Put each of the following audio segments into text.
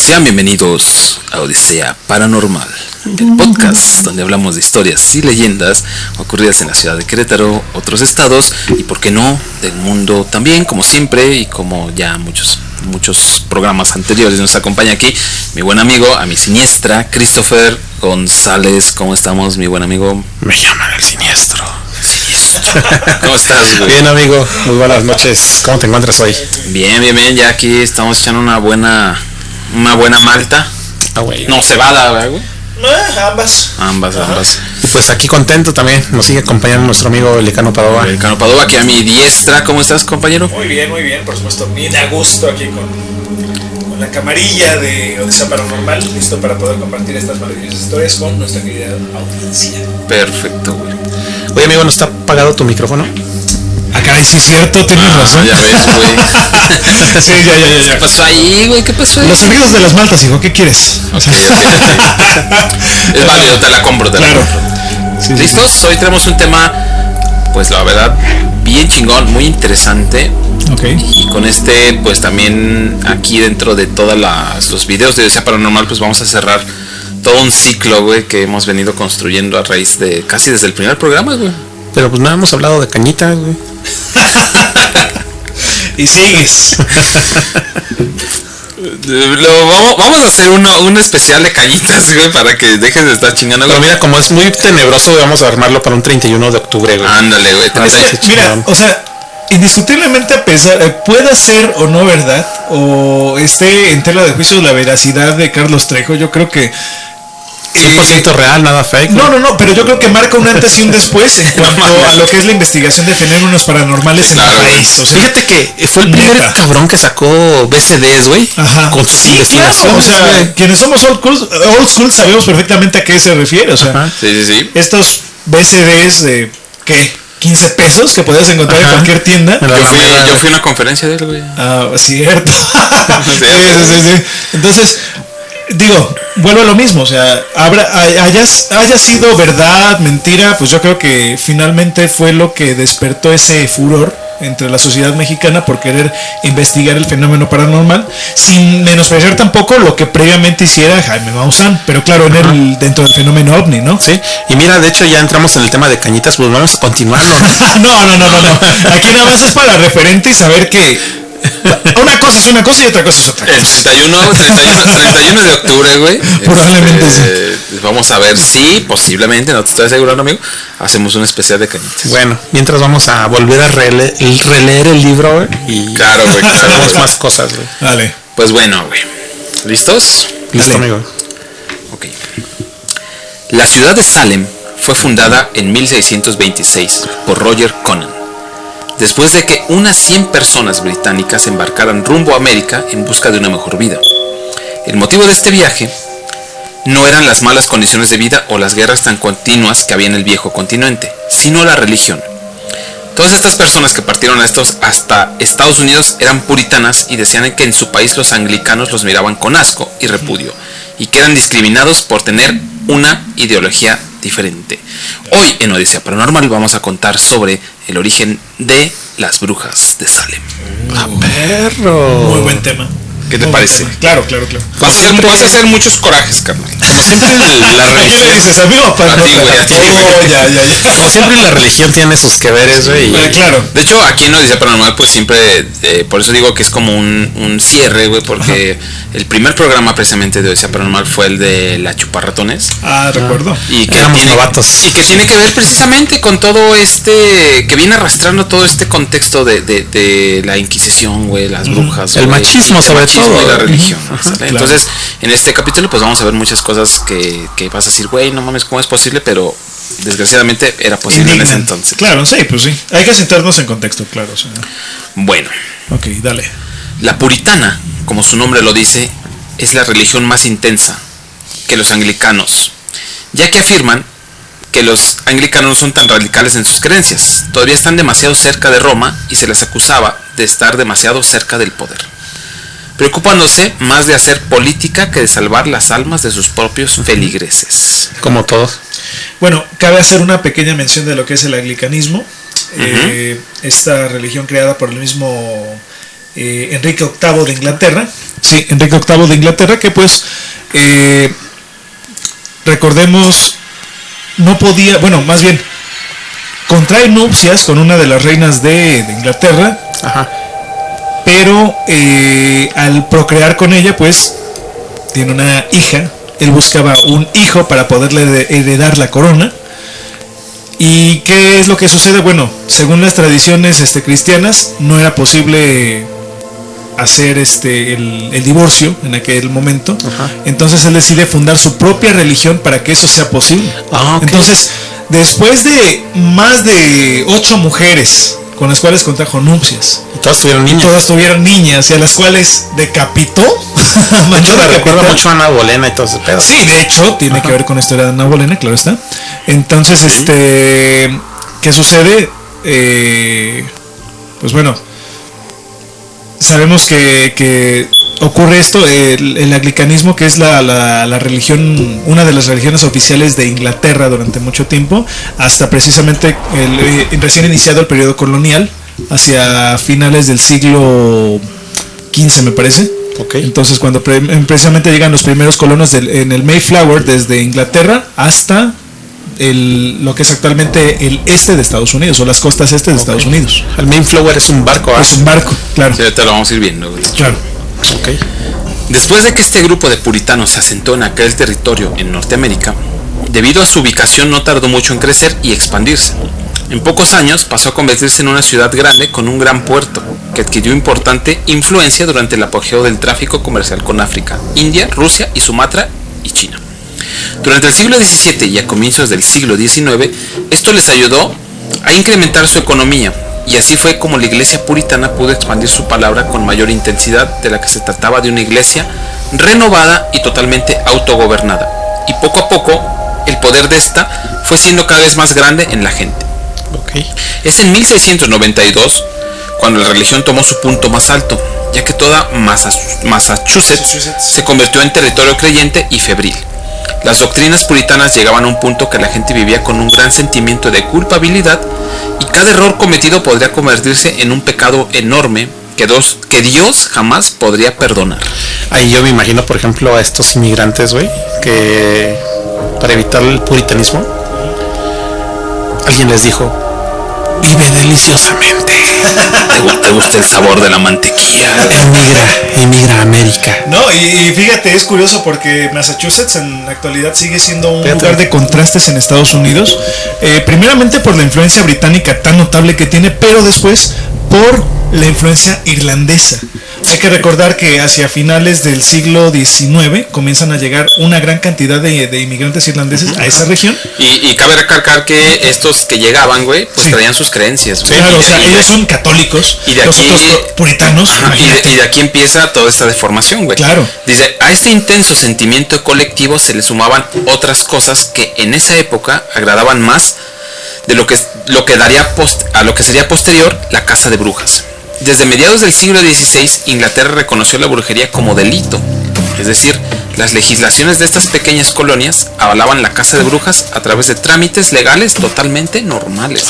Sean bienvenidos a Odisea Paranormal, el podcast donde hablamos de historias y leyendas ocurridas en la ciudad de Querétaro, otros estados y, por qué no, del mundo también, como siempre y como ya muchos programas anteriores. Nos acompaña aquí mi buen amigo, a mi siniestra, Christopher González. ¿Cómo estamos, mi buen amigo? Me llaman el siniestro. ¿Cómo estás, güey? Bien, amigo, muy buenas noches. ¿Cómo te encuentras hoy? Bien, ya aquí estamos echando una buena malta. Ah, güey. No, cebada, güey. Ambas. Y pues aquí contento también, nos sigue acompañando nuestro amigo Licano Padova. Licano Padova, aquí a mi diestra. ¿Cómo estás, compañero? Muy bien, por supuesto, bien a gusto aquí con la camarilla de Odisea Paranormal, listo para poder compartir estas maravillosas historias con nuestra querida audiencia. Perfecto, güey. Oye, amigo, ¿no está apagado tu micrófono? Ah, caray, sí es cierto, tienes razón. Ya ves, güey. Sí, ya. ¿Qué pasó ahí, güey? ¿Qué pasó ahí? Los sonidos de las maltas, hijo, ¿qué quieres? Okay. Es válido, te la compro. Claro. Sí, ¿listos? Sí. Hoy tenemos un tema, pues la verdad, bien chingón, muy interesante. Okay. Y con pues también aquí dentro de todos los videos de Odisea Paranormal, pues vamos a cerrar todo un ciclo, güey, que hemos venido construyendo a raíz de casi desde el primer programa, güey. Pero pues no hemos hablado de cañitas, güey. Y sigues. Vamos a hacer un especial de cañitas, güey, para que dejes de estar chingando. Pero mira, como es muy tenebroso, vamos a armarlo para un 31 de octubre, güey. Ándale, güey. Mira, o sea, indiscutiblemente, a pesar, pueda ser o no verdad, o esté en tela de juicio la veracidad de Carlos Trejo, yo creo que 100% real, nada fake. No, pero yo creo que marca un antes y un después en cuanto a lo que es la investigación de fenómenos paranormales en el país. O sea, fíjate que fue el primer cabrón que sacó BCDs, güey. Ajá. Con sus investigaciones. Claro, o sea, quienes somos old school sabemos perfectamente a qué se refiere. O sea, sí. Estos BCDs de ¿qué? 15 pesos que podías encontrar en cualquier tienda. Yo fui a una conferencia de él, güey. Ah, cierto. Sí. Entonces, digo, vuelvo a lo mismo, o sea, haya sido verdad, mentira, pues yo creo que finalmente fue lo que despertó ese furor entre la sociedad mexicana por querer investigar el fenómeno paranormal, sin menospreciar tampoco lo que previamente hiciera Jaime Maussan, pero claro, dentro del fenómeno ovni, ¿no? Sí, y mira, de hecho ya entramos en el tema de cañitas, pues vamos a continuarlo. No. Aquí nada más es para referente y saber que una cosa es una cosa y otra cosa es otra cosa. El 31 de octubre, güey. Probablemente sí. Vamos a ver si, posiblemente, no te estoy asegurando, amigo, hacemos un especial de cañitas. Bueno, mientras vamos a volver a releer el libro, güey. Y claro, güey. Hacemos más cosas, güey. Vale. Pues bueno, güey. ¿Listos? Listo, amigo. Ok. La ciudad de Salem fue fundada en 1626 por Roger Conan, después de que unas 100 personas británicas embarcaran rumbo a América en busca de una mejor vida. El motivo de este viaje no eran las malas condiciones de vida o las guerras tan continuas que había en el viejo continente, sino la religión. Todas estas personas que partieron hasta Estados Unidos eran puritanas y decían que en su país los anglicanos los miraban con asco y repudio, y que eran discriminados por tener una ideología diferente. Hoy en Odisea Paranormal vamos a contar sobre el origen de las brujas de Salem. Perro. Muy buen tema. ¿Qué te parece? Claro. Vas a hacer muchos corajes, carnal. Como siempre la religión. ¿Qué le dices, amigo? A ti, güey. Ya. Como siempre la religión tiene sus que veres, güey. Claro. De hecho, aquí en Odisea Paranormal, pues siempre, por eso digo que es como un cierre, güey, porque el primer programa precisamente de Odisea Paranormal fue el de la chuparratones. Ah, recuerdo. Y que éramos novatos. Y que tiene que ver precisamente con todo que viene arrastrando todo este contexto de la Inquisición, güey, las brujas. El güey, machismo sobre todo. Y la religión. Claro. Entonces, en este capítulo, pues vamos a ver muchas cosas que vas a decir, güey, no mames, ¿cómo es posible? Pero desgraciadamente era posible en ese entonces. Claro, sí, pues sí. Hay que sentarnos en contexto, claro. O sea. Bueno. Ok, dale. La puritana, como su nombre lo dice, es la religión más intensa que los anglicanos, ya que afirman que los anglicanos no son tan radicales en sus creencias. Todavía están demasiado cerca de Roma y se les acusaba de estar demasiado cerca del poder, preocupándose más de hacer política que de salvar las almas de sus propios feligreses. Como todos. Bueno, cabe hacer una pequeña mención de lo que es el anglicanismo. Esta religión creada por el mismo Enrique VIII de Inglaterra, Sí, Enrique VIII de Inglaterra, que pues recordemos, no podía, bueno, más bien, contrae nupcias con una de las reinas de Inglaterra. Ajá. Pero al procrear con ella, pues tiene una hija. Él buscaba un hijo para poderle heredar la corona. ¿Y qué es lo que sucede? Bueno, según las tradiciones cristianas, no era posible hacer el divorcio en aquel momento. Ajá. Entonces él decide fundar su propia religión para que eso sea posible. Ah, okay. Entonces, después de más de 8 mujeres con las cuales contrajo nupcias, Y todas tuvieron niñas. todas tuvieron niñas y a las cuales decapitó. Esto me recuerda mucho a Ana Bolena y todo ese pedo. Sí, de hecho, tiene que ver con la historia de Ana Bolena, claro está. Entonces, ¿qué sucede? Pues bueno, sabemos que ocurre esto, el anglicanismo, que es la religión, una de las religiones oficiales de Inglaterra durante mucho tiempo, hasta precisamente recién iniciado el periodo colonial, hacia finales del siglo XV, me parece. Okay. Entonces, cuando precisamente llegan los primeros colonos en el Mayflower, desde Inglaterra hasta lo que es actualmente el este de Estados Unidos, o las costas este de Estados Unidos. El Mayflower es un barco, ¿ah? Es un barco, claro. Sí, ahorita lo vamos a ir viendo. Claro. Okay. Después de que este grupo de puritanos se asentó en aquel territorio en Norteamérica, debido a su ubicación no tardó mucho en crecer y expandirse. En pocos años pasó a convertirse en una ciudad grande con un gran puerto, que adquirió importante influencia durante el apogeo del tráfico comercial con África, India, Rusia y Sumatra y China. Durante el siglo XVII y a comienzos del siglo XIX, esto les ayudó a incrementar su economía, y así fue como la iglesia puritana pudo expandir su palabra con mayor intensidad, de la que se trataba de una iglesia renovada y totalmente autogobernada. Y poco a poco, el poder de esta fue siendo cada vez más grande en la gente. Okay. Es en 1692 cuando la religión tomó su punto más alto, ya que toda Massachusetts se convirtió en territorio creyente y febril. Las doctrinas puritanas llegaban a un punto que la gente vivía con un gran sentimiento de culpabilidad, y cada error cometido podría convertirse en un pecado enorme que Dios jamás podría perdonar. Ahí yo me imagino, por ejemplo, a estos inmigrantes, güey, que para evitar el puritanismo, alguien les dijo: vive deliciosamente. ¿Te gusta el sabor de la mantequilla? Emigra a América. No, y fíjate, es curioso porque Massachusetts en la actualidad sigue siendo un Fíjate. lugar de contrastes en Estados Unidos. Primeramente por la influencia británica tan notable que tiene, pero después por la influencia irlandesa. Hay que recordar que hacia finales del siglo XIX comienzan a llegar una gran cantidad de inmigrantes irlandeses a esa región. Y cabe recalcar que estos que llegaban, güey, pues Sí. traían sus creencias. Güey. Claro, Y o de- sea, y de- ellos son católicos, y de los aquí- otros puritanos. Ajá, y imagínate. de aquí empieza toda esta deformación, güey. Claro. Dice, a este intenso sentimiento colectivo se le sumaban otras cosas que en esa época agradaban más de lo que daría a lo que sería posterior la caza de brujas. Desde mediados del siglo XVI, Inglaterra reconoció la brujería como delito. Es decir, las legislaciones de estas pequeñas colonias avalaban la caza de brujas a través de trámites legales totalmente normales.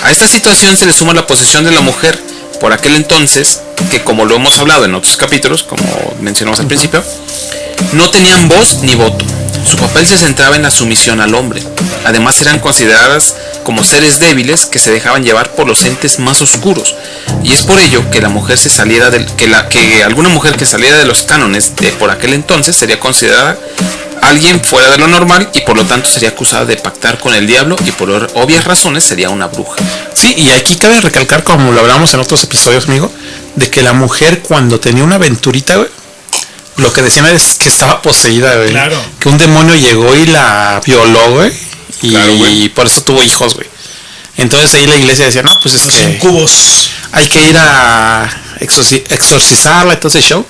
A esta situación se le suma la posición de la mujer por aquel entonces, que como lo hemos hablado en otros capítulos, como mencionamos al principio, no tenían voz ni voto. Su papel se centraba en la sumisión al hombre. Además eran consideradas como seres débiles que se dejaban llevar por los entes más oscuros. Y es por ello que la mujer que alguna mujer que saliera de los cánones de por aquel entonces sería considerada alguien fuera de lo normal, y por lo tanto sería acusada de pactar con el diablo, y por obvias razones sería una bruja. Sí, y aquí cabe recalcar, como lo hablamos en otros episodios, amigo, de que la mujer cuando tenía una aventurita, güey, lo que decían es que estaba poseída, güey. Claro. Que un demonio llegó y la violó, güey. Y Claro, güey. por eso tuvo hijos, güey. Entonces ahí la iglesia decía, no, pues Los incubos. hay que ir a exorcizarla y todo ese show.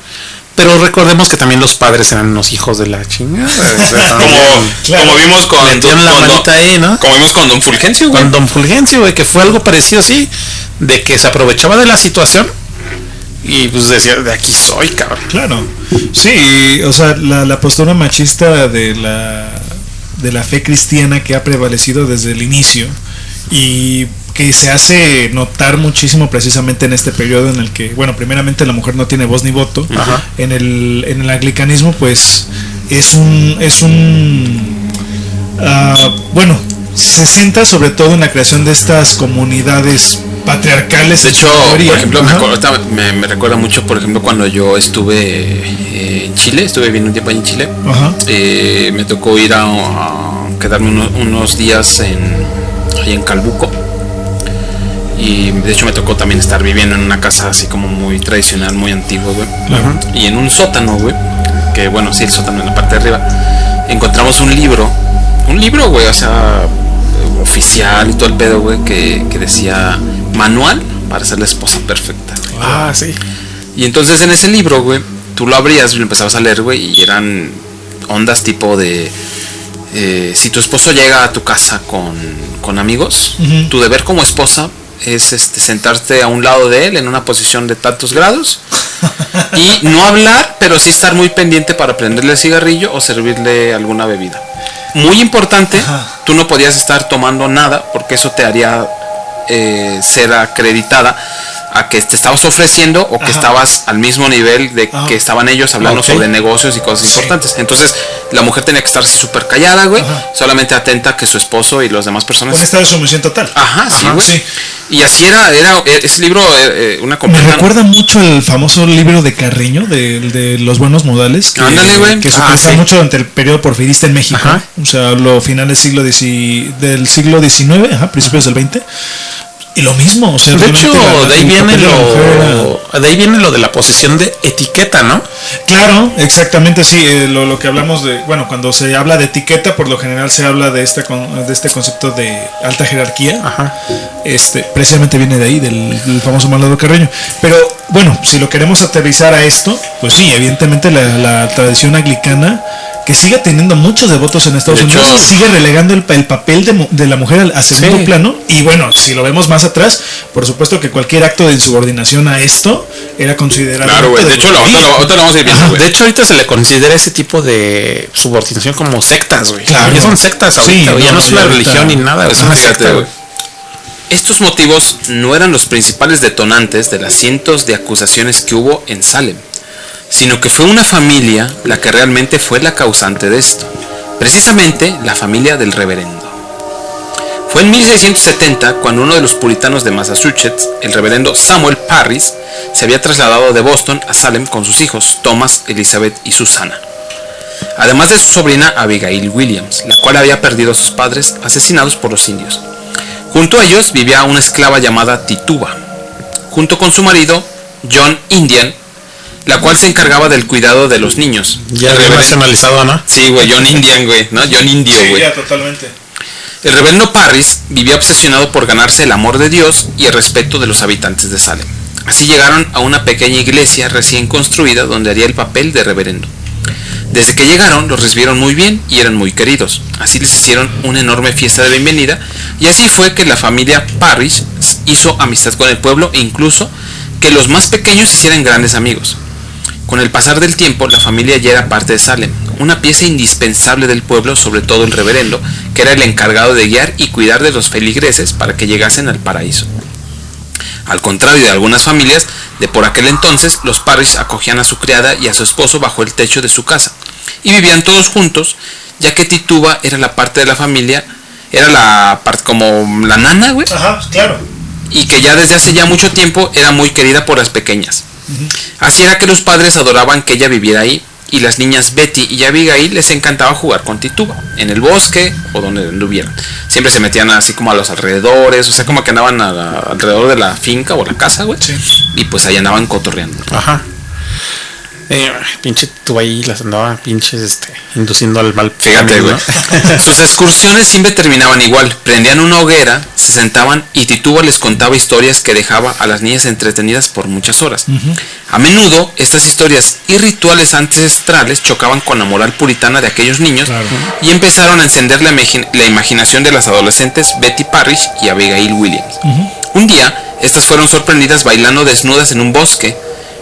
Pero recordemos que también los padres eran unos hijos de la chingada. O sea, también Como vimos con le metieron la manita ahí, ¿no? como vimos con Don Fulgencio, güey. Con Don Fulgencio, güey, que fue algo parecido así, de que se aprovechaba de la situación y pues decía, de aquí soy, cabrón. Claro. Sí, o sea, la postura machista de la fe cristiana que ha prevalecido desde el inicio, y que se hace notar muchísimo precisamente en este periodo en el que, bueno, primeramente la mujer no tiene voz ni voto. Ajá. En el anglicanismo, pues bueno, se sienta sobre todo en la creación de estas comunidades patriarcales. De hecho, por ejemplo, me recuerda mucho, por ejemplo, cuando yo estuve en Chile, estuve viviendo un tiempo ahí en Chile. Ajá. Me tocó ir a quedarme unos días ahí en Calbuco. Y de hecho me tocó también estar viviendo en una casa así como muy tradicional, muy antigua, güey. Claro. Y en un sótano, güey, que bueno, sí, el sótano en la parte de arriba, encontramos un libro, güey, o sea, oficial y todo el pedo, güey, que decía manual para ser la esposa perfecta. Ah, sí. Y entonces en ese libro, güey, tú lo abrías y lo empezabas a leer, güey, y eran ondas tipo de si tu esposo llega a tu casa con amigos, tu deber como esposa es sentarte a un lado de él en una posición de tantos grados y no hablar, pero sí estar muy pendiente para prenderle el cigarrillo o servirle alguna bebida. Muy importante, tú no podías estar tomando nada porque eso te haría ser acreditada a que te estabas ofreciendo o que estabas al mismo nivel de que estaban ellos hablando sobre negocios y cosas importantes. Entonces la mujer tenía que estarse súper callada, güey, solamente atenta a que su esposo y las demás personas... Un estado de sumisión total. Sí, güey. Sí. Y así era ese libro, una completa... Me recuerda mucho el famoso libro de Carreño, de los buenos modales, que, ándale, güey, que se utiliza mucho durante el periodo porfirista en México. O sea, lo final del siglo XIX, principios del XX. Y lo mismo, o sea, de hecho, de ahí viene lo de la posesión de etiqueta, ¿no? Claro, exactamente, sí. Lo que hablamos de, bueno, cuando se habla de etiqueta, por lo general se habla de este concepto de alta jerarquía. Precisamente viene de ahí, del famoso manual de Carreño. Pero bueno, si lo queremos aterrizar a esto, pues sí, evidentemente la tradición anglicana, que sigue teniendo muchos devotos en Estados Unidos, sigue relegando el papel de la mujer a segundo plano. Y bueno, si lo vemos más atrás, por supuesto que cualquier acto de insubordinación a esto era considerado. Claro, güey. De hecho, ahorita lo vamos a ir viendo, güey. De hecho, ahorita se le considera ese tipo de subordinación como sectas, güey. Claro. Ya son sectas ahorita, ya no es una religión ni nada, es una secta, güey. Estos motivos no eran los principales detonantes de las cientos de acusaciones que hubo en Salem, sino que fue una familia la que realmente fue la causante de esto, precisamente la familia del reverendo. Fue en 1670 cuando uno de los puritanos de Massachusetts, el reverendo Samuel Parris, se había trasladado de Boston a Salem con sus hijos Thomas, Elizabeth y Susana, además de su sobrina Abigail Williams, la cual había perdido a sus padres asesinados por los indios. Junto a ellos vivía una esclava llamada Tituba, junto con su marido John Indian, la cual se encargaba del cuidado de los niños. Ya había nacionalizado, ¿no? Sí, güey, John Indian, güey, ¿no? John Indio, güey. Sí, ya, totalmente. El reverendo Parris vivía obsesionado por ganarse el amor de Dios y el respeto de los habitantes de Salem. Así llegaron a una pequeña iglesia recién construida donde haría el papel de reverendo. Desde que llegaron los recibieron muy bien y eran muy queridos. Así les hicieron una enorme fiesta de bienvenida y así fue que la familia Parris hizo amistad con el pueblo e incluso que los más pequeños hicieran grandes amigos. Con el pasar del tiempo, la familia ya era parte de Salem, una pieza indispensable del pueblo, sobre todo el reverendo, que era el encargado de guiar y cuidar de los feligreses para que llegasen al paraíso. Al contrario de algunas familias de por aquel entonces, los Parris acogían a su criada y a su esposo bajo el techo de su casa, y vivían todos juntos, ya que Tituba era la parte de la familia, era la parte como la nana, güey. Claro. Y que ya desde hace ya mucho tiempo era muy querida por las pequeñas. Así era que los padres adoraban que ella viviera ahí, y las niñas Betty y Abigail les encantaba jugar con Tituba, en el bosque o donde anduvieran. Siempre se metían así como a los alrededores, o sea, como que andaban alrededor de la finca o la casa, güey. Sí. Y pues ahí andaban cotorreando. Pinche Tituba ahí las andaba induciendo al mal. Fíjate, güey. ¿No? Sus excursiones siempre terminaban igual. Prendían una hoguera, se sentaban y Tituba les contaba historias que dejaba a las niñas entretenidas por muchas horas. A menudo, estas historias y rituales ancestrales chocaban con la moral puritana de aquellos niños y empezaron a encender la imaginación de las adolescentes Betty Parrish y Abigail Williams. Un día, estas fueron sorprendidas bailando desnudas en un bosque,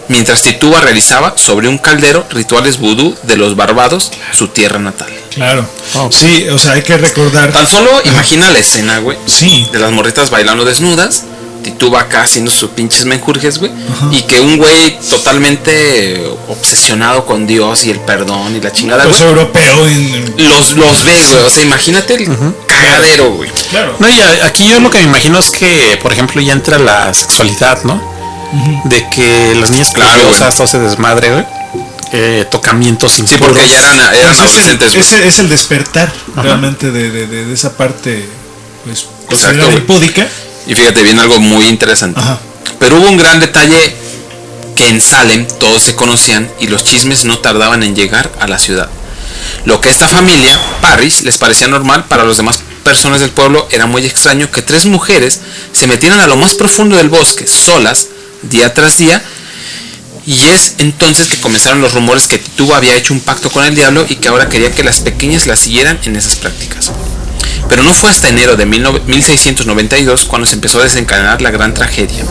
mientras Tituba realizaba sobre un caldero rituales vudú de los Barbados, su tierra natal. Claro. Sí, o sea, hay que recordar. Tan solo imagina la escena, güey. Sí. De las morritas bailando desnudas, Tituba acá haciendo sus pinches menjurjes, güey. Y que un güey totalmente obsesionado con Dios y el perdón y la chingada, Pues güey. europeo. Los ve, güey. O sea, imagínate el cagadero, güey. Claro. No, y aquí yo lo que me imagino es que, por ejemplo, ya entra la sexualidad, ¿no? De que las niñas preciosas, todo ese desmadre, güey. Tocamientos Sí, porque ya eran Pues adolescentes, güey. es el despertar realmente de esa parte, pues, Exacto, güey. impúdica. Y fíjate, viene algo muy interesante. Ajá. Pero hubo un gran detalle, que en Salem todos se conocían y los chismes no tardaban en llegar a la ciudad. Lo que a esta familia, Parrish, les parecía normal, para los demás personas del pueblo era muy extraño que 3 mujeres se metieran a lo más profundo del bosque, solas, día tras día. Y es entonces que comenzaron los rumores que Tituba había hecho un pacto con el diablo y que ahora quería que las pequeñas la siguieran en esas prácticas. Pero no fue hasta enero de 1692 cuando se empezó a desencadenar la gran tragedia.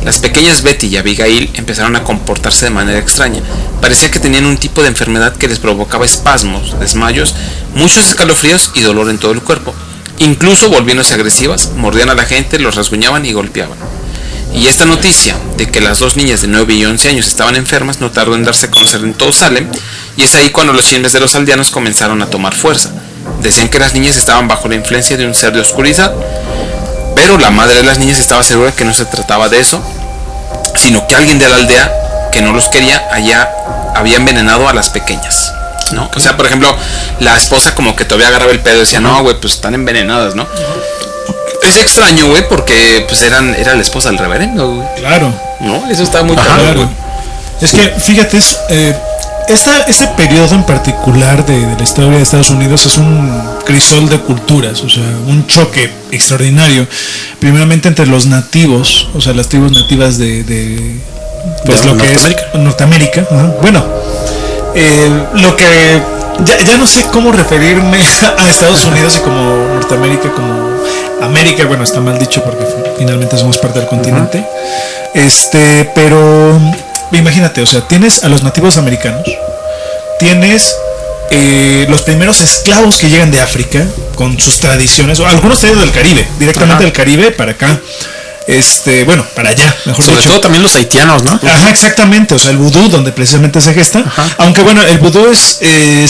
Las pequeñas Betty y Abigail empezaron a comportarse de manera extraña. Parecía que tenían un tipo de enfermedad que les provocaba espasmos, desmayos, muchos escalofríos y dolor en todo el cuerpo. Incluso volviéndose agresivas, mordían a la gente, los rasguñaban y golpeaban. Y esta noticia de que las 2 niñas de 9 y 11 años estaban enfermas no tardó en darse a conocer en todo Salem, y es ahí cuando los chismes de los aldeanos comenzaron a tomar fuerza. Decían que las niñas estaban bajo la influencia de un ser de oscuridad, pero la madre de las niñas estaba segura que no se trataba de eso, sino que alguien de la aldea que no los quería allá había envenenado a las pequeñas, ¿no? O sea, por ejemplo, la esposa como que todavía agarraba el pedo y decía, no, güey, pues están envenenadas, ¿no? Es extraño, güey, porque pues era la esposa del reverendo, güey. Claro. ¿No? Eso está muy Claro. claro, güey. Es que, fíjate, este periodo en particular de la historia de Estados Unidos es un crisol de culturas, o sea, un choque extraordinario. Primeramente entre los nativos, o sea, las tribus nativas de pues lo que es Norteamérica. Bueno, lo que ya no sé cómo referirme a Estados Unidos y como Norteamérica, como América, bueno, está mal dicho porque finalmente somos parte del continente. Pero imagínate, o sea, tienes a los nativos americanos, tienes los primeros esclavos que llegan de África con sus tradiciones, o algunos traídos del Caribe, directamente del Caribe para acá. Bueno, para allá, mejor sobre dicho. todo también los haitianos, ¿no? Ajá, exactamente, o sea, el vudú, donde precisamente se gesta. Aunque bueno, el vudú es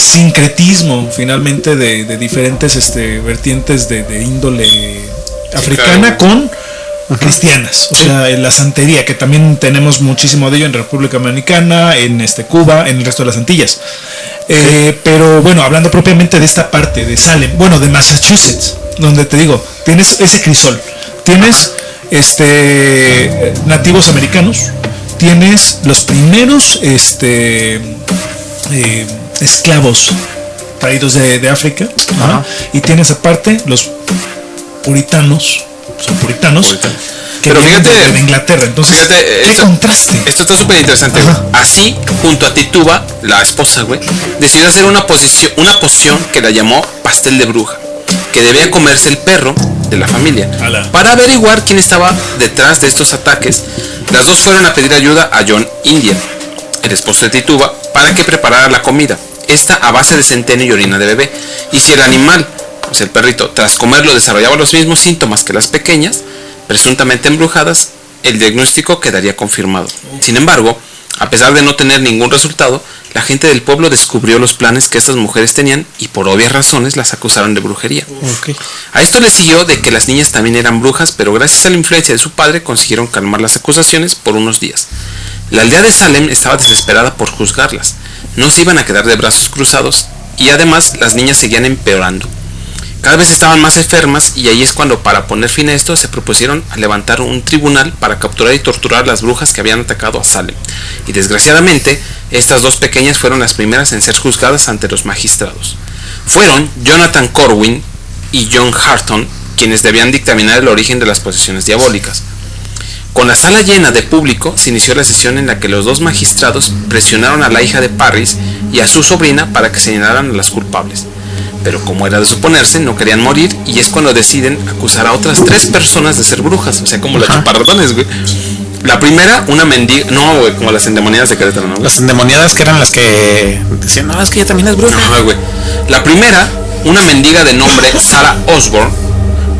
sincretismo finalmente de diferentes vertientes de índole africana, claro, con cristianas, o sea, en la santería, que también tenemos muchísimo de ello en República Dominicana, en Cuba, en el resto de las Antillas. Pero bueno, hablando propiamente de esta parte de Salem, bueno, de Massachusetts, donde te digo, tienes ese crisol, tienes nativos americanos, tienes los primeros esclavos traídos de África, y tienes aparte los puritanos, que pero vienen fíjate, de Inglaterra. Entonces, fíjate, ¿qué contraste? Esto está súper interesante, güey. Así, junto a Tituba, la esposa, güey, decidió hacer una poción que la llamó pastel de bruja, que debía comerse el perro de la familia. Para averiguar quién estaba detrás de estos ataques, las dos fueron a pedir ayuda a John Indian, el esposo de Tituba, para que preparara la comida, esta a base de centeno y orina de bebé. Y si el animal, o sea el perrito, tras comerlo desarrollaba los mismos síntomas que las pequeñas, presuntamente embrujadas, el diagnóstico quedaría confirmado. Sin embargo, a pesar de no tener ningún resultado, la gente del pueblo descubrió los planes que estas mujeres tenían y por obvias razones las acusaron de brujería. A esto le siguió de que las niñas también eran brujas, pero gracias a la influencia de su padre consiguieron calmar las acusaciones por unos días. La aldea de Salem estaba desesperada por juzgarlas. No se iban a quedar de brazos cruzados y además las niñas seguían empeorando. Cada vez estaban más enfermas y ahí es cuando, para poner fin a esto, se propusieron a levantar un tribunal para capturar y torturar a las brujas que habían atacado a Salem. Y desgraciadamente, estas dos pequeñas fueron las primeras en ser juzgadas ante los magistrados. Fueron Jonathan Corwin y John Harton quienes debían dictaminar el origen de las posesiones diabólicas. Con la sala llena de público, se inició la sesión en la que los dos magistrados presionaron a la hija de Parrish y a su sobrina para que señalaran a las culpables. Pero como era de suponerse, no querían morir y es cuando deciden acusar a otras 3 personas de ser brujas, o sea, como las chuparratones, güey. La primera, una mendiga. No, güey, como las endemoniadas de Querétaro, ¿no? Güey? Las endemoniadas que eran las que decían, no, es que ella también es bruja. No, güey. La primera, una mendiga de nombre Sarah Osborne.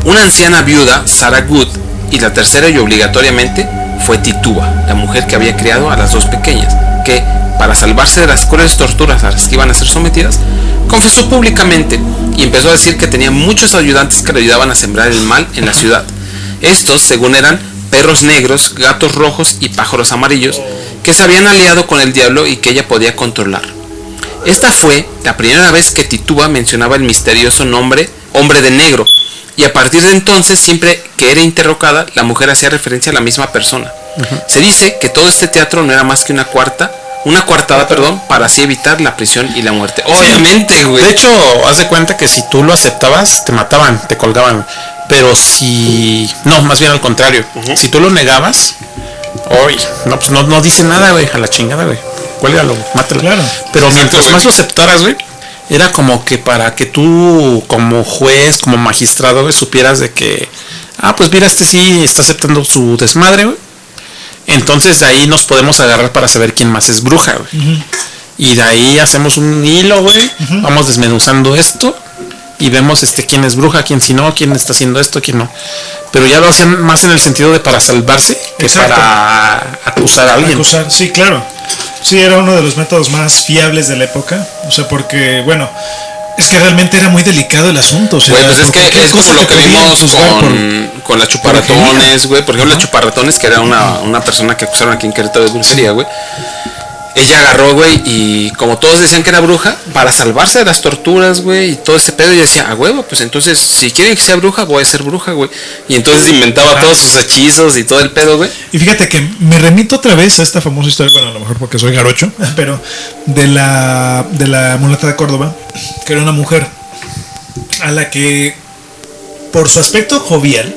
Una anciana viuda, Sarah Good. Y la tercera, y obligatoriamente, fue Tituba, la mujer que había criado a las dos pequeñas, que, para salvarse de las crueles torturas a las que iban a ser sometidas, confesó públicamente y empezó a decir que tenía muchos ayudantes que le ayudaban a sembrar el mal en la ciudad. Estos, según eran perros negros, gatos rojos y pájaros amarillos, que se habían aliado con el diablo y que ella podía controlar. Esta fue la primera vez que Tituba mencionaba el misterioso nombre hombre de negro, y a partir de entonces, siempre que era interrogada, la mujer hacía referencia a la misma persona. Se dice que todo este teatro no era más que una coartada, para así evitar la prisión y la muerte. Obviamente, güey. De hecho, haz de cuenta que si tú lo aceptabas, te mataban, te colgaban. Pero si... No, más bien al contrario. Si tú lo negabas, no, pues no dice nada, güey, a la chingada, güey. Cuélgalo, mátalo. Claro. Pero Exacto, mientras güey. más lo aceptaras, güey, era como que para que tú, como juez, como magistrado, güey, supieras de que... pues mira, este sí está aceptando su desmadre, güey. Entonces de ahí nos podemos agarrar para saber quién más es bruja, güey. Y de ahí hacemos un hilo, güey. Vamos desmenuzando esto y vemos quién es bruja, quién si no, quién está haciendo esto, quién no. Pero ya lo hacen más en el sentido de para salvarse que Exacto. para acusar a alguien. Sí, claro. Sí, era uno de los métodos más fiables de la época. O sea, porque, bueno, es que realmente era muy delicado el asunto. O sea, Güey, pues es porque que qué es como cosa lo te que podían vimos juzgar con la Chuparratones, güey. Por ejemplo, la Chuparratones, que era una persona que acusaron aquí en Querétaro de brujería, güey. Ella agarró, güey, y como todos decían que era bruja, para salvarse de las torturas, güey, y todo ese pedo, ella decía, huevo, pues entonces, si quieren que sea bruja, voy a ser bruja, güey. Y entonces inventaba todos sus hechizos y todo el pedo, güey. Y fíjate que me remito otra vez a esta famosa historia, bueno, a lo mejor porque soy jarocho, pero de la mulata de Córdoba, que era una mujer a la que por su aspecto jovial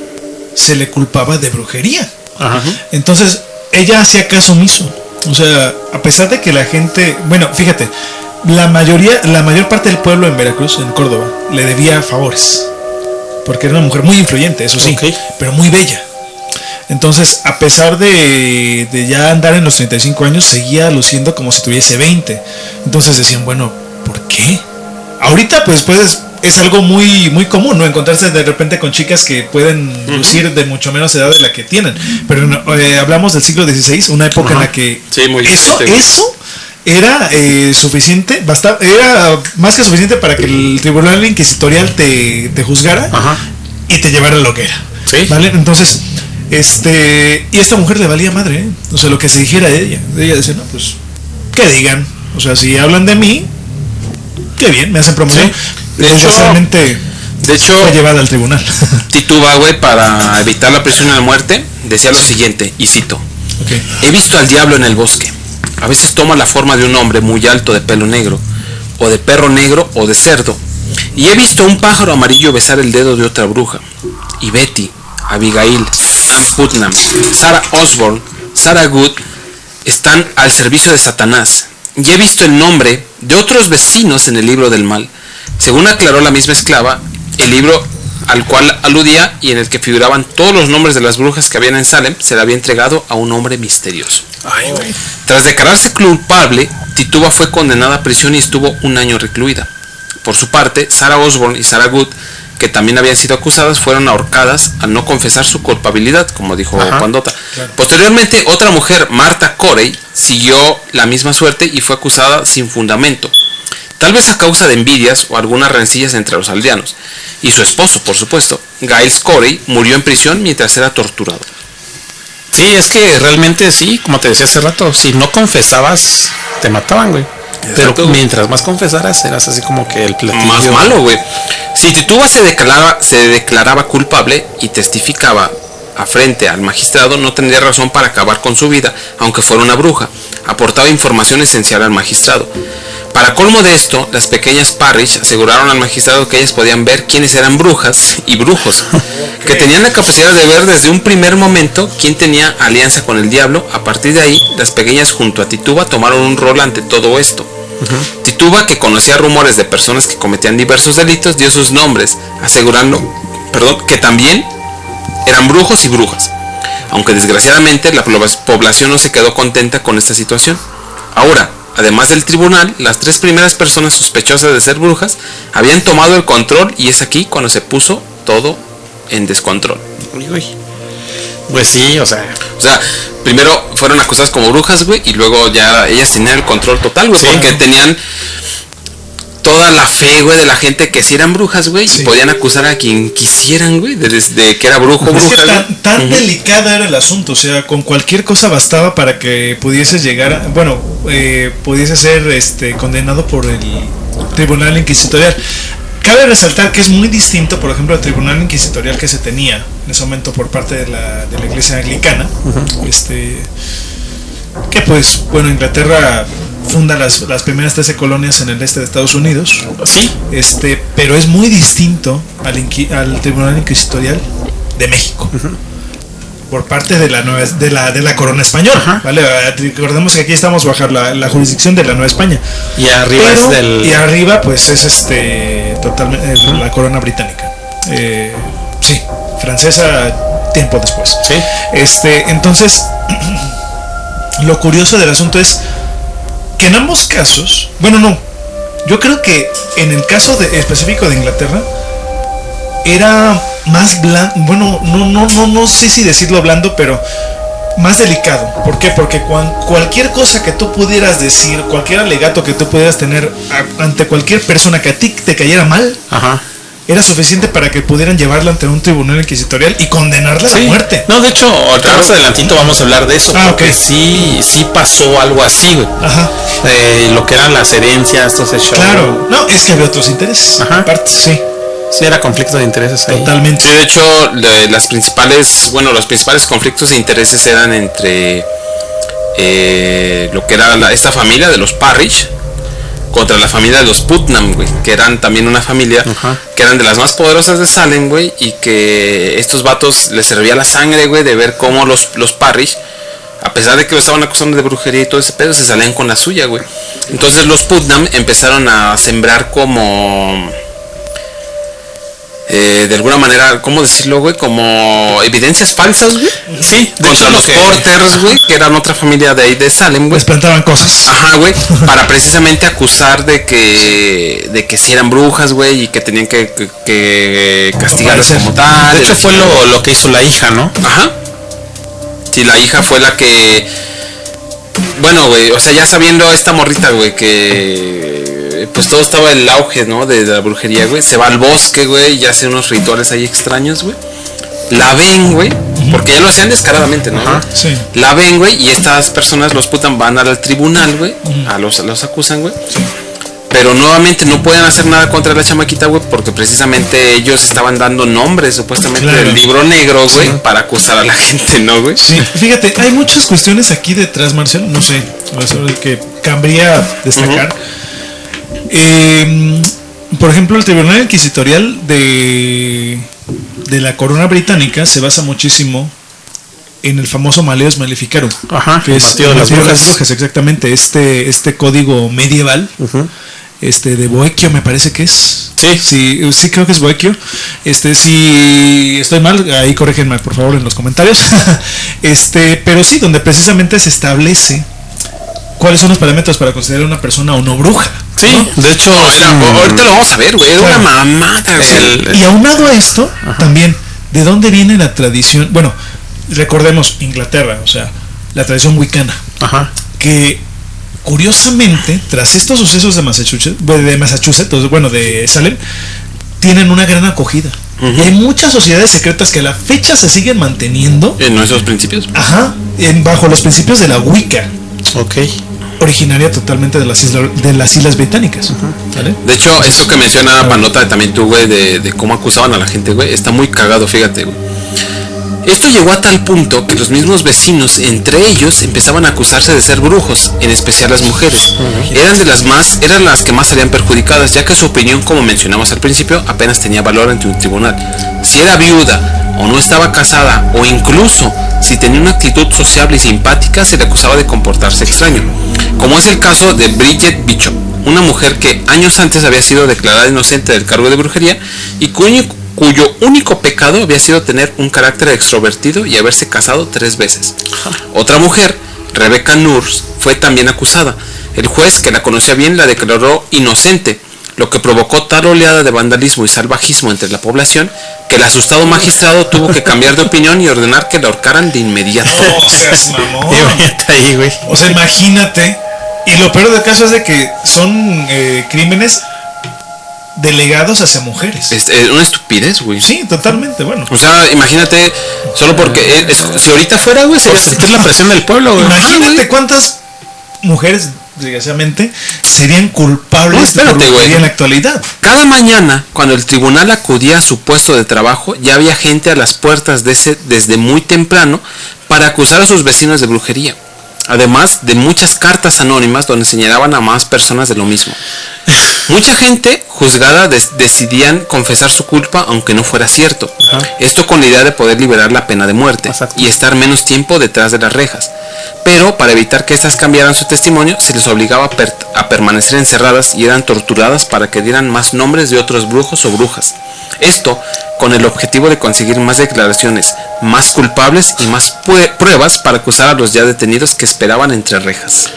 se le culpaba de brujería. Ajá. Entonces ella hacía caso omiso. O sea, a pesar de que la gente, bueno, fíjate, la mayor parte del pueblo en Veracruz, en Córdoba, le debía favores, porque era una mujer muy influyente, eso sí, pero muy bella. Entonces, a pesar de ya andar en los 35 años, seguía luciendo como si tuviese 20. Entonces decían, bueno, ¿por qué? Ahorita pues es algo muy, muy común, ¿no? Encontrarse de repente con chicas que pueden lucir de mucho menos edad de la que tienen. Pero hablamos del siglo XVI, una época en la que Sí, muy eso era suficiente, era más que suficiente para que el tribunal inquisitorial te juzgara y te llevara a lo que era. Sí. ¿Vale? Entonces, y esta mujer le valía madre, ¿eh? O sea, lo que se dijera de ella. Ella decía, no, pues, que digan. O sea, si hablan de mí, qué bien, me hacen promoción. Sí. De hecho, fue llevada al tribunal. Tituba, güey, para evitar la prisión y la muerte, decía lo siguiente, y cito: he visto al diablo en el bosque. A veces toma la forma de un hombre muy alto de pelo negro, o de perro negro, o de cerdo. Y he visto a un pájaro amarillo besar el dedo de otra bruja. Y Betty, Abigail, Ann Putnam, Sarah Osborne, Sarah Good están al servicio de Satanás. Y he visto el nombre de otros vecinos en el libro del mal. Según aclaró la misma esclava, el libro al cual aludía y en el que figuraban todos los nombres de las brujas que habían en Salem, se le había entregado a un hombre misterioso. Tras declararse culpable, Tituba fue condenada a prisión y estuvo 1 año recluida. Por su parte, Sarah Osborne y Sarah Good, que también habían sido acusadas, fueron ahorcadas al no confesar su culpabilidad, como dijo Pandota. Claro. Posteriormente, otra mujer, Martha Corey, siguió la misma suerte y fue acusada sin fundamento, tal vez a causa de envidias o algunas rencillas entre los aldeanos. Y su esposo, por supuesto, Giles Corey, murió en prisión mientras era torturado. Sí, es que realmente sí, como te decía hace rato, si no confesabas, te mataban, güey. Exacto. Pero mientras más confesaras, eras así como que el platillo más malo, güey. Si Tituba se declaraba culpable y testificaba a frente al magistrado, no tendría razón para acabar con su vida, aunque fuera una bruja. Aportaba información esencial al magistrado. Para colmo de esto, las pequeñas Parrish aseguraron al magistrado que ellas podían ver quiénes eran brujas y brujos, que tenían la capacidad de ver desde un primer momento quién tenía alianza con el diablo. A partir de ahí, las pequeñas junto a Tituba tomaron un rol ante todo esto. Tituba, que conocía rumores de personas que cometían diversos delitos, dio sus nombres, asegurando que también eran brujos y brujas. aunque desgraciadamente la población no se quedó contenta con esta situación. Ahora, además del tribunal, las 3 primeras personas sospechosas de ser brujas habían tomado el control y es aquí cuando se puso todo en descontrol. Uy. Pues sí, o sea, primero fueron acusadas como brujas, güey, y luego ya ellas tenían el control total, güey, porque tenían toda la fe, güey, de la gente que sí eran brujas, güey, y podían acusar a quien quisieran, güey, desde que era brujo o bruja. Es que tan delicada era el asunto, o sea, con cualquier cosa bastaba para que pudieses llegar, pudiese ser condenado por el tribunal inquisitorial. Cabe resaltar que es muy distinto, por ejemplo, al tribunal inquisitorial que se tenía en ese momento por parte de la iglesia anglicana, que pues, bueno, Inglaterra funda las primeras 13 colonias en el este de Estados Unidos. Sí. Pero es muy distinto al tribunal inquisitorial de México. Por parte de la corona española, ¿vale? Recordemos que aquí estamos bajo la jurisdicción de la Nueva España. Y arriba y arriba pues es totalmente la corona británica. Sí, francesa tiempo después. Sí. Entonces, lo curioso del asunto es que en ambos casos, yo creo que en el caso específico de Inglaterra era más blando, no sé si decirlo blando, pero más delicado. ¿Por qué? Porque cualquier cosa que tú pudieras decir, cualquier alegato que tú pudieras tener ante cualquier persona que a ti te cayera mal, era suficiente para que pudieran llevarla ante un tribunal inquisitorial y condenarla a la muerte. No, de hecho, más adelantito vamos a hablar de eso. Porque sí pasó algo así, güey. Lo que eran las herencias, todo ese show. Claro, no, es que había otros intereses. Aparte, sí. Sí, era conflicto de intereses ahí. Totalmente. Sí, de hecho, los principales conflictos de intereses eran entre lo que era esta familia de los Parrish contra la familia de los Putnam, güey, que eran también una familia que eran de las más poderosas de Salem, güey, y que estos vatos les servía la sangre, güey, de ver cómo los Parrish, a pesar de que lo estaban acusando de brujería y todo ese pedo, se salían con la suya, güey. Entonces los Putnam empezaron a sembrar como de alguna manera, ¿cómo decirlo, güey? Como evidencias falsas, güey. Sí, contra los Porters, güey, que eran otra familia de ahí de Salem, güey. Les plantaban cosas. Güey, para precisamente acusar de que sí eran brujas, güey, y que tenían que castigarlas como tal. De hecho fue lo que hizo la hija, ¿no? Sí, la hija fue la que... Bueno, güey, o sea, ya sabiendo esta morrita, güey, que pues todo estaba en el auge, ¿no? De la brujería, güey. Se va al bosque, güey, y hace unos rituales ahí extraños, güey. La ven, güey, porque ya lo hacían descaradamente, ¿no? Sí. La ven, güey, y estas personas, los putan, van al tribunal, güey, los acusan, güey. Sí. Pero nuevamente no pueden hacer nada contra la chamaquita, güey, porque precisamente ellos estaban dando nombres, supuestamente, del libro negro, güey, para acusar a la gente, ¿no, güey? Sí, fíjate, hay muchas cuestiones aquí detrás, Marcel, no sé, que cabría destacar. Por ejemplo, el tribunal inquisitorial de la corona británica se basa muchísimo en el famoso Maleus Maleficarum, que es el martillo de las brujas, exactamente, este código medieval, de Boequio, me parece que es. Sí, creo que es Boequio. Si estoy mal, ahí corrígenme por favor en los comentarios. Pero sí, donde precisamente se establece cuáles son los parámetros para considerar una persona o no bruja. Sí, ¿no? De hecho, ahorita lo vamos a ver, güey. Era una mamada, güey. Y aunado a esto, también, ¿de dónde viene la tradición? Bueno, recordemos Inglaterra, o sea, la tradición wicana. Que curiosamente, tras estos sucesos de Massachusetts, de Salem, tienen una gran acogida. Y hay muchas sociedades secretas que a la fecha se siguen manteniendo. ¿En nuestros principios? Bajo los principios de la Wicca. Originaria totalmente de las islas británicas. ¿Vale? De hecho, eso que menciona Panota también tú, güey, de cómo acusaban a la gente, güey, está muy cagado, fíjate, güey. Esto llegó a tal punto que los mismos vecinos, entre ellos, empezaban a acusarse de ser brujos, en especial las mujeres. Eran las que más salían perjudicadas, ya que su opinión, como mencionamos al principio, apenas tenía valor ante un tribunal. Si era viuda, o no estaba casada, o incluso si tenía una actitud sociable y simpática, se le acusaba de comportarse extraño. Como es el caso de Bridget Bishop, una mujer que años antes había sido declarada inocente del cargo de brujería y cuyo único pecado había sido tener un carácter extrovertido y haberse casado 3 veces. Otra mujer, Rebecca Nurse, fue también acusada. El juez, que la conocía bien, la declaró inocente, lo que provocó tal oleada de vandalismo y salvajismo entre la población que el asustado magistrado tuvo que cambiar de opinión y ordenar que la ahorcaran de inmediato. No seas mamón. Ahí, güey. O sea, imagínate. Y lo peor del caso es de que son crímenes delegados hacia mujeres. Es una estupidez, güey. Sí, totalmente, bueno. O sea, imagínate, solo porque si ahorita fuera, güey, sería Pues es la presión del pueblo, güey. Imagínate cuántas mujeres, desgraciadamente, serían culpables No, espérate, por lo que güey. haría en la actualidad. Cada mañana, cuando el tribunal acudía a su puesto de trabajo, ya había gente a las puertas desde muy temprano para acusar a sus vecinos de brujería. Además de muchas cartas anónimas donde señalaban a más personas de lo mismo. Mucha gente juzgada decidían confesar su culpa aunque no fuera cierto. Esto con la idea de poder liberar la pena de muerte. Exacto. Y estar menos tiempo detrás de las rejas. Pero para evitar que éstas cambiaran su testimonio, se les obligaba a permanecer encerradas y eran torturadas para que dieran más nombres de otros brujos o brujas. Esto con el objetivo de conseguir más declaraciones, más culpables y más pruebas para acusar a los ya detenidos que esperaban entre rejas.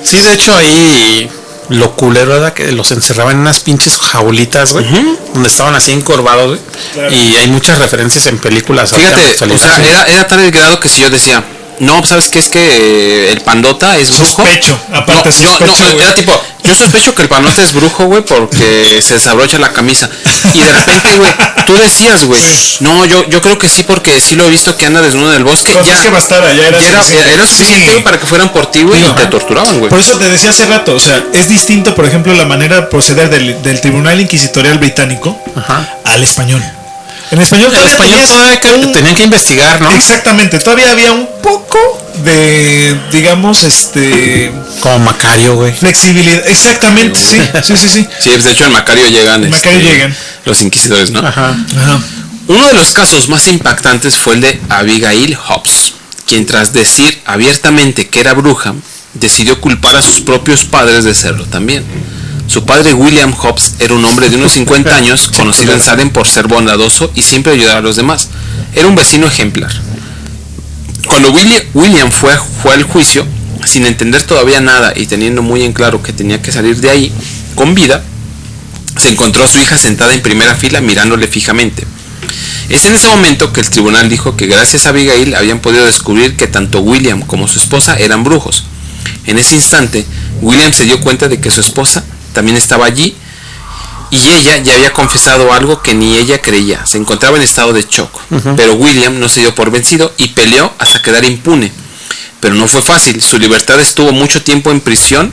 Sí, de hecho ahí lo culero era que los encerraban en unas pinches jaulitas, güey, donde estaban así encorvados, güey. Claro. Y hay muchas referencias en películas. Fíjate, o sea, era tal el grado que si yo decía, no, ¿sabes qué? Es que el Pandota es brujo. Sospecho, aparte sospecho, güey. Era tipo, yo sospecho que el Pandota es brujo, güey, porque se desabrocha la camisa. Y de repente, güey, tú decías, güey, no, yo creo que sí, porque sí lo he visto que anda desnudo en el bosque. Pues ya, es que bastara, ya era suficiente. era suficiente, güey, para que fueran por ti, güey, y te torturaban, güey. Por eso te decía hace rato, o sea, es distinto, por ejemplo, la manera de proceder del Tribunal Inquisitorial Británico al español. En español todavía tenían que investigar, ¿no? Exactamente, todavía había un poco de, digamos, Como Macario, güey. flexibilidad. Exactamente, sí. Sí, pues de hecho en Macario llegan, llegan los inquisidores, ¿no? Ajá. Uno de los casos más impactantes fue el de Abigail Hobbs, quien tras decir abiertamente que era bruja, decidió culpar a sus propios padres de serlo también. Su padre William Hobbs era un hombre de unos 50 años, conocido en Salem por ser bondadoso y siempre ayudar a los demás. Era un vecino ejemplar. Cuando William fue al juicio, sin entender todavía nada y teniendo muy en claro que tenía que salir de ahí con vida, se encontró a su hija sentada en primera fila mirándole fijamente. Es en ese momento que el tribunal dijo que gracias a Abigail habían podido descubrir que tanto William como su esposa eran brujos. En ese instante, William se dio cuenta de que su esposa también estaba allí y ella ya había confesado algo que ni ella creía. Se encontraba en estado de shock, pero William no se dio por vencido y peleó hasta quedar impune. Pero no fue fácil, su libertad estuvo mucho tiempo en prisión,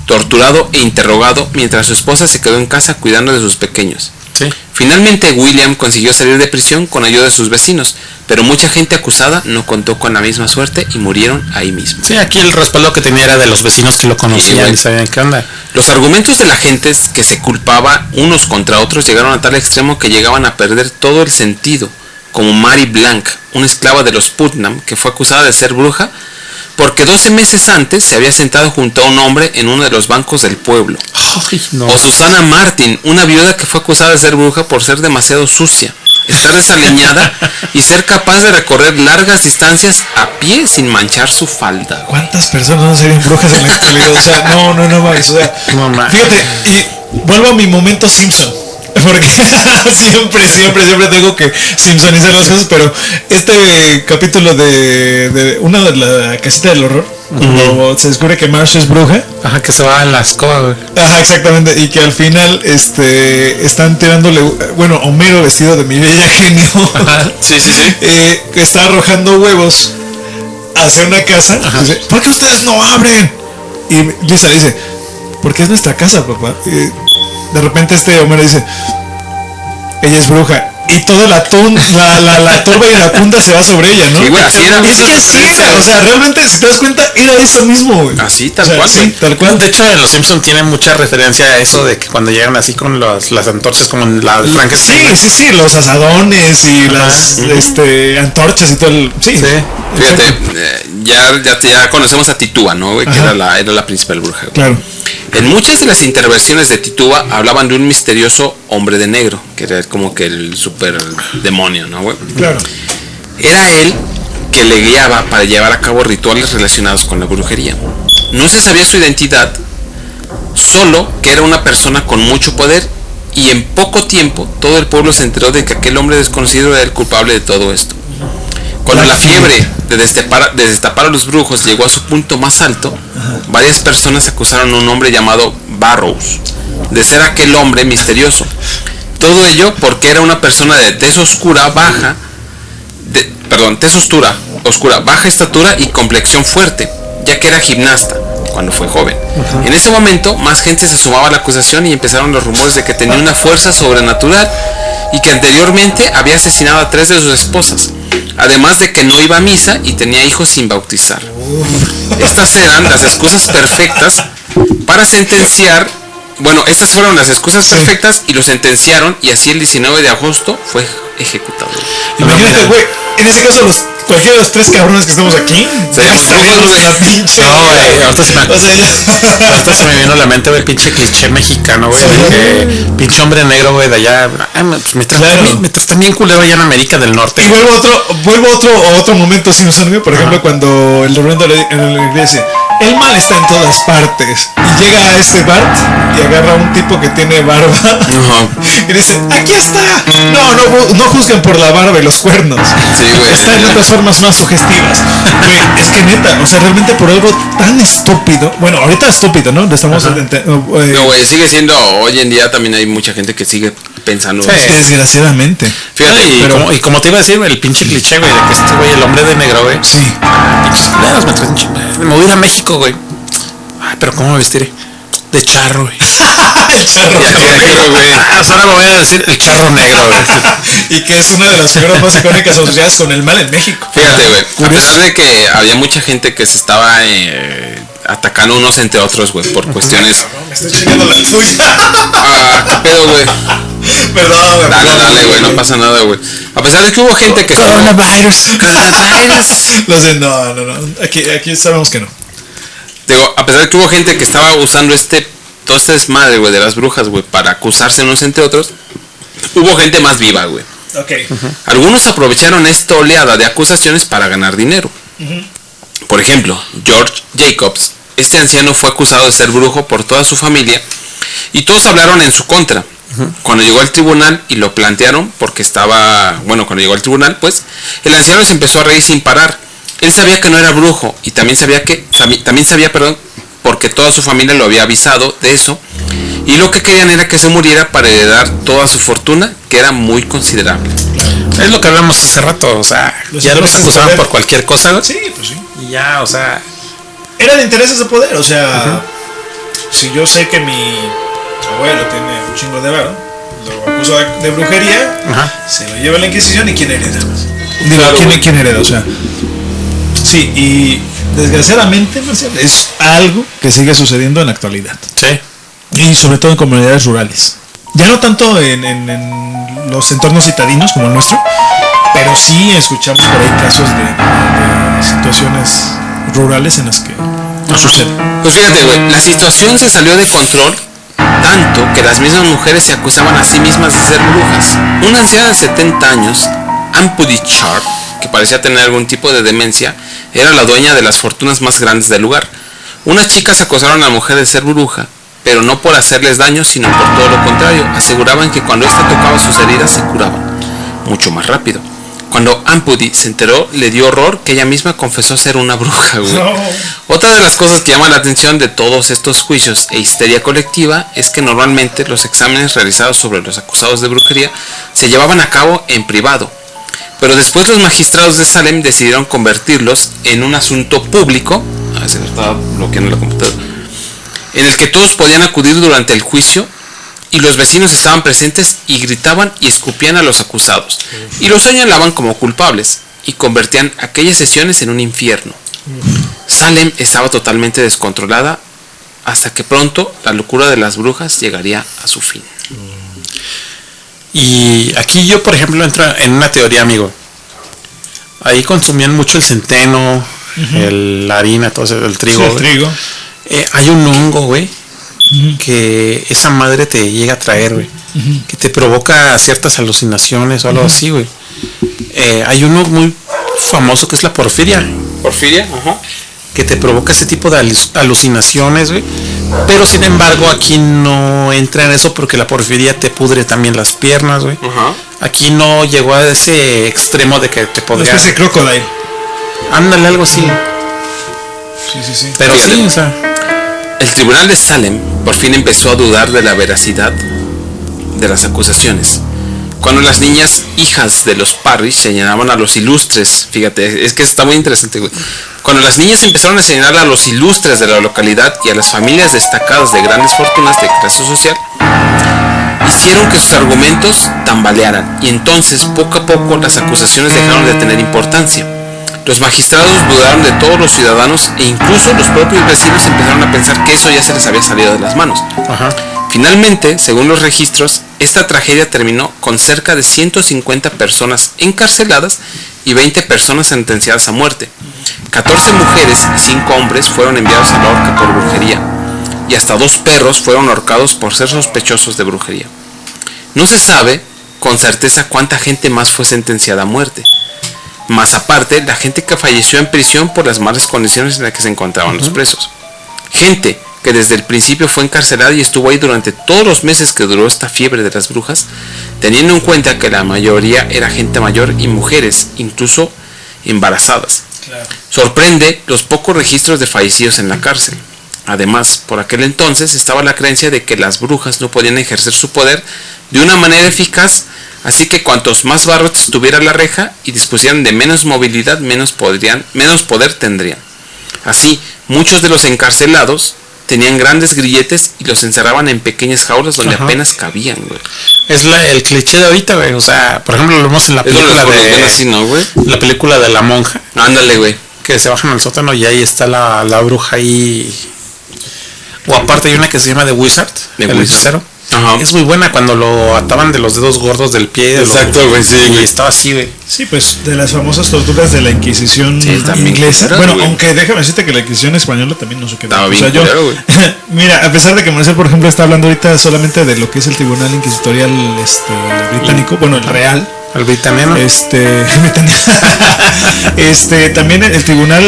torturado e interrogado, mientras su esposa se quedó en casa cuidando de sus pequeños. Sí. Finalmente William consiguió salir de prisión con ayuda de sus vecinos, pero mucha gente acusada no contó con la misma suerte y murieron ahí mismo. Sí, aquí el respaldo que tenía era de los vecinos que lo conocían y sabían qué onda. Los argumentos de la gente que se culpaba unos contra otros llegaron a tal extremo que llegaban a perder todo el sentido, como Mary Blank, una esclava de los Putnam que fue acusada de ser bruja porque 12 meses antes se había sentado junto a un hombre en uno de los bancos del pueblo. Ay, no. O Susana Martin, una viuda que fue acusada de ser bruja por ser demasiado sucia, estar desaliñada y ser capaz de recorrer largas distancias a pie sin manchar su falda. ¿Cuántas personas no serían brujas en la actualidad? O sea, no mames, o sea, No mames. fíjate, y vuelvo a mi momento Simpson. Porque siempre tengo que simpsonizar las cosas, pero este capítulo de una de la casita del horror, cuando se descubre que Marge es bruja. Ajá, que se va a la escoba, güey. Ajá, exactamente, y que al final están tirándole, bueno, Homero vestido de mi bella genio. Ajá, sí. Está arrojando huevos hacia una casa. Dice, ¿por qué ustedes no abren? Y Lisa le dice, porque es nuestra casa, papá. De repente Homero dice, ella es bruja. Y toda la turba iracunda se va sobre ella, ¿no? Sí, güey, así era. Es que así era, o sea, realmente, si te das cuenta, era eso mismo, güey. Así, tal O sea, cual, sí, güey. tal cual. De hecho, en Los Simpsons tiene mucha referencia a eso de que cuando llegan así con las antorchas como en la de Frankenstein. Sí, los asadones y las antorchas y todo el... Sí. Fíjate, ya conocemos a Titúa, ¿no, güey? Que era la principal bruja, güey. Claro. En muchas de las intervenciones de Tituba hablaban de un misterioso hombre de negro, que era como que el super demonio, ¿no, güey? Claro. Era él que le guiaba para llevar a cabo rituales relacionados con la brujería. No se sabía su identidad, solo que era una persona con mucho poder, y en poco tiempo todo el pueblo se enteró de que aquel hombre desconocido era el culpable de todo esto. Cuando la fiebre de destapar a los brujos llegó a su punto más alto, varias personas acusaron a un hombre llamado Barrows de ser aquel hombre misterioso. Todo ello porque era una persona de tez oscura, baja estatura y complexión fuerte, ya que era gimnasta cuando fue joven. En ese momento, más gente se sumaba a la acusación y empezaron los rumores de que tenía una fuerza sobrenatural y que anteriormente había asesinado a 3 de sus esposas, además de que no iba a misa y tenía hijos sin bautizar. Estas eran las excusas perfectas para sentenciar. Bueno, estas fueron las excusas perfectas y lo sentenciaron, y así el 19 de agosto fue ejecutado. Imagínate, güey, en ese caso cualquiera de los 3 cabrones que estamos aquí, salimos de la pinche. No, güey, ahorita se me vino a la mente, güey, el pinche cliché mexicano, güey, pinche hombre negro, güey, de allá. Me tratan bien culero allá en América del Norte. Y vuelvo a otro momento sin usar, por ejemplo, cuando el reverendo le dice: el mal está en todas partes. Y llega a este Bart y agarra a un tipo que tiene barba. Y dice: aquí está. No juzguen por la barba y los cuernos. Sí, güey. Está en otras formas más sugestivas. Güey, es que neta, o sea, realmente por algo tan estúpido. Bueno, ahorita estúpido, ¿no? No, güey, sigue siendo. Hoy en día también hay mucha gente que sigue pensando. Sí, desgraciadamente. Fíjate, como te iba a decir, güey, el pinche cliché, güey, de que este güey, el hombre de negro, güey. Sí. Pinches culeros, me voy a ir a México, güey. Ay, pero ¿cómo me vestiré? De charro, güey. El charro negro, güey. Ahora me voy a decir el charro negro, güey. Y que es una de las figuras más icónicas asociadas con el mal en México. Fíjate, güey, a pesar de que había mucha gente que se estaba atacando unos entre otros, güey, por cuestiones. Me estoy chingando la tuya. ¿Qué pedo, güey? Perdón, güey. Dale, güey, no pasa nada, güey. A pesar de que hubo gente que... Coronavirus. Lo sé, no. Aquí sabemos que no. Digo, a pesar de que hubo gente que estaba usando todo este desmadre, güey, de las brujas, güey, para acusarse unos entre otros, hubo gente más viva, güey. Ok. Algunos aprovecharon esta oleada de acusaciones para ganar dinero. Por ejemplo, George Jacobs, este anciano fue acusado de ser brujo por toda su familia y todos hablaron en su contra. Cuando llegó al tribunal y lo plantearon, cuando llegó al tribunal, pues, el anciano se empezó a reír sin parar. Él sabía que no era brujo y también sabía, porque toda su familia lo había avisado de eso, y lo que querían era que se muriera para heredar toda su fortuna, que era muy considerable. Es lo que hablamos hace rato, o sea, ya los acusaban por cualquier cosa, güey. Sí, pues sí. Y ya, o sea, eran intereses de poder, o sea, si yo sé que mi abuelo tiene un chingo de varo, lo acuso de brujería, se lo lleva a la Inquisición, ¿y quién hereda? ¿Quién hereda? O sea, sí, y desgraciadamente, Marcial, es algo que sigue sucediendo en la actualidad. Sí. Y sobre todo en comunidades rurales. Ya no tanto en los entornos citadinos como el nuestro, pero sí escuchamos por ahí casos de situaciones rurales en las que no sucede. Pues fíjate, güey, la situación se salió de control tanto que las mismas mujeres se acusaban a sí mismas de ser brujas. Una anciana de 70 años, Ampudi Sharp, que parecía tener algún tipo de demencia, era la dueña de las fortunas más grandes del lugar. Unas chicas acusaron a la mujer de ser bruja, pero no por hacerles daño, sino por todo lo contrario. Aseguraban que cuando ésta tocaba sus heridas se curaban mucho más rápido. Cuando Ampudi se enteró, le dio horror que ella misma confesó ser una bruja, güey. No. Otra de las cosas que llama la atención de todos estos juicios e histeria colectiva es que normalmente los exámenes realizados sobre los acusados de brujería se llevaban a cabo en privado. Pero después los magistrados de Salem decidieron convertirlos en un asunto público. Se me estaba bloqueando la computadora. En el que todos podían acudir durante el juicio y los vecinos estaban presentes y gritaban y escupían a los acusados y los señalaban como culpables y convertían aquellas sesiones en un infierno. Salem estaba totalmente descontrolada hasta que pronto la locura de las brujas llegaría a su fin. Y aquí yo, por ejemplo, entro en una teoría, amigo. Ahí consumían mucho el centeno, la harina, todo eso, el trigo. Sí, el trigo. Hay un hongo, güey, que esa madre te llega a traer, güey. Que te provoca ciertas alucinaciones o algo así, güey. Hay uno muy famoso que es la porfiria. ¿Porfiria? Ajá. Que te provoca ese tipo de alucinaciones, güey. Pero sin embargo aquí no entra en eso porque la porfiria te pudre también las piernas, güey. Ajá. Aquí no llegó a ese extremo de que te podría... Una especie de crocodile. Ándale, algo así. Sí. Pero Fíjate. sí, o sea... El tribunal de Salem por fin empezó a dudar de la veracidad de las acusaciones. Cuando las niñas hijas de los Parrish señalaban a los ilustres, fíjate, es que está muy interesante, güey. Cuando las niñas empezaron a señalar a los ilustres de la localidad y a las familias destacadas de grandes fortunas de clase social, hicieron que sus argumentos tambalearan y entonces poco a poco las acusaciones dejaron de tener importancia. Los magistrados dudaron de todos los ciudadanos e incluso los propios vecinos empezaron a pensar que eso ya se les había salido de las manos. Ajá. Finalmente, según los registros, esta tragedia terminó con cerca de 150 personas encarceladas y 20 personas sentenciadas a muerte. 14 mujeres y 5 hombres fueron enviados a la horca por brujería y hasta 2 perros fueron ahorcados por ser sospechosos de brujería. No se sabe con certeza cuánta gente más fue sentenciada a muerte. Más aparte, la gente que falleció en prisión por las malas condiciones en las que se encontraban los presos. Gente que desde el principio fue encarcelada y estuvo ahí durante todos los meses que duró esta fiebre de las brujas, teniendo en cuenta que la mayoría era gente mayor y mujeres, incluso embarazadas. Claro. Sorprende los pocos registros de fallecidos en la cárcel. Además, por aquel entonces estaba la creencia de que las brujas no podían ejercer su poder de una manera eficaz, así que cuantos más barrotes tuviera la reja y dispusieran de menos movilidad, menos poder tendrían. Así, muchos de los encarcelados tenían grandes grilletes y los encerraban en pequeñas jaulas donde apenas cabían, güey. Es el cliché de ahorita, güey. O sea, por ejemplo, lo vemos en la Es donde película los ven de... así, ¿no, güey? La película de la monja. Ándale, güey. Que se bajan al sótano y ahí está la bruja ahí. O aparte hay una que se llama The Wizard. The el Wizard. hechicero. Ajá. Es muy buena cuando lo ataban de los dedos gordos del pie. Exacto, güey, sí, Y güey. estaba así, güey. Sí, pues de las famosas torturas de la Inquisición Sí, también inglesa. culero, Bueno, güey. aunque déjame decirte que la Inquisición española también no sé qué. Estaba bien culero, güey. Mira, a pesar de que Marcel, por ejemplo, está hablando ahorita solamente de lo que es el Tribunal Inquisitorial británico, bueno, el real. El británico. También el Tribunal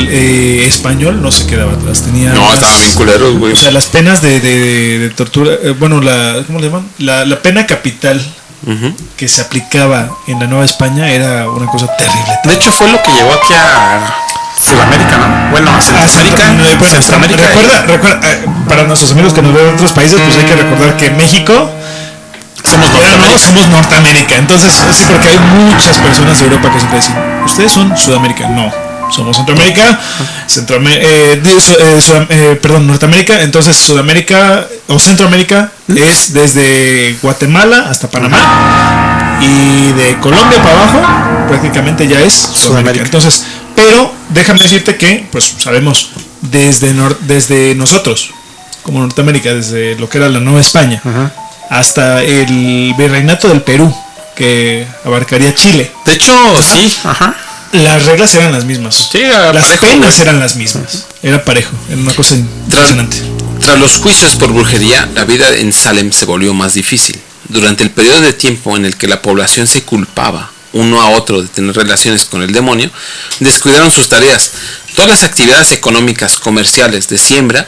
español no se quedaba atrás. Tenía No, más- estaban bien culeros, güey. O sea, las penas de tortura, bueno, ¿cómo le llaman? La pena capital Ujú. que se aplicaba en la Nueva España era una cosa terrible. De hecho, fue lo que llegó aquí a Sudamérica, ¿no? Bueno, a Centroamérica. Centroamérica. Recuerda, para nuestros amigos que nos ven en otros países, pues hay que recordar que México Somos somos Norteamérica. Entonces, sí, porque hay muchas personas de Europa que siempre dicen, ustedes son Sudamérica. No, somos Centroamérica, Norteamérica. Entonces, Sudamérica o Centroamérica es desde Guatemala hasta Panamá y de Colombia para abajo prácticamente ya es Sudamérica. Entonces, pero déjame decirte que, pues sabemos desde nosotros como Norteamérica, desde lo que era la Nueva España, hasta el virreinato del Perú, que abarcaría Chile. De hecho, sí, ajá. Las reglas eran las mismas. Sí, era Las parejo, penas güey. eran las mismas. Era parejo, era una cosa impresionante. Tras los juicios por brujería, la vida en Salem se volvió más difícil. Durante el periodo de tiempo en el que la población se culpaba uno a otro de tener relaciones con el demonio, descuidaron sus tareas. Todas las actividades económicas, comerciales, de siembra,